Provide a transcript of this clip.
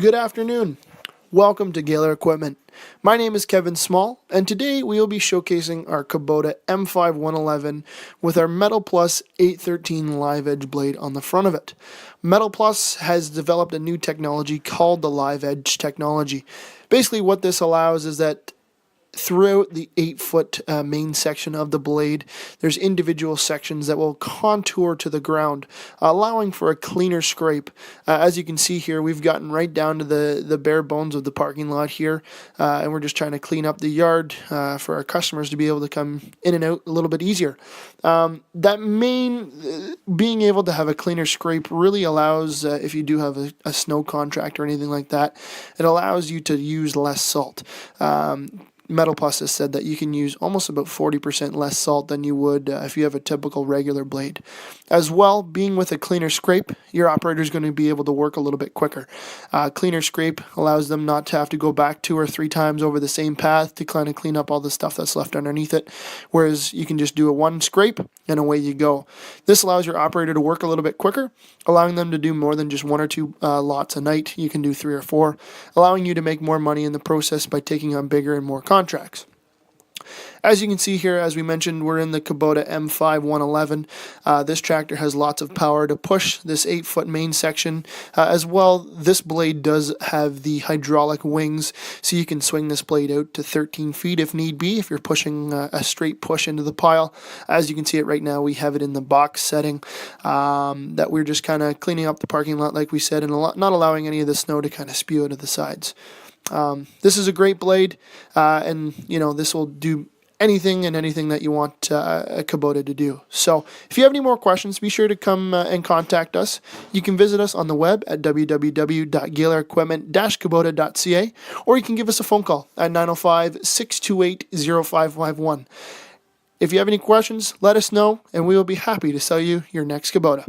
Good afternoon. Welcome to Gaylor Equipment. My name is Kevin Small, and today we will be showcasing our Kubota M5-111 with our Metal Plus 813 live edge blade on the front of it. Metal Plus has developed a new technology called the live edge technology. Basically what this allows is that throughout the 8-foot main section of the blade, there's individual sections that will contour to the ground, allowing for a cleaner scrape. As you can see here, we've gotten right down to the bare bones of the parking lot here, and we're just trying to clean up the yard for our customers to be able to come in and out a little bit easier. Being able to have a cleaner scrape really allows, if you do have a snow contract or anything like that, it allows you to use less salt. Metal Plus has said that you can use almost about 40% less salt than you would if you have a typical regular blade. As well, being with a cleaner scrape, your operator is going to be able to work a little bit quicker. Cleaner scrape allows them not to have to go back 2 or 3 times over the same path to kind of clean up all the stuff that's left underneath it, whereas you can just do a one scrape and away you go. This allows your operator to work a little bit quicker, allowing them to do more than just 1 or 2 lots a night. You can do 3 or 4, allowing you to make more money in the process by taking on bigger and more contracts. As you can see here, as we mentioned, we're in the Kubota M5-111. This tractor has lots of power to push this 8-foot main section. As well, this blade does have the hydraulic wings, so you can swing this blade out to 13 feet if need be, if you're pushing a straight push into the pile. As you can see it right now, we have it in the box setting, that we're just kind of cleaning up the parking lot, like we said, and not allowing any of the snow to kind of spew out of the sides. This is a great blade, and this will do anything that you want a Kubota to do. So if you have any more questions, be sure to come and contact us. You can visit us on the web at www.gaylerequipment-kubota.ca, or you can give us a phone call at 905-628-0551. If you have any questions, let us know, and we will be happy to sell you your next Kubota.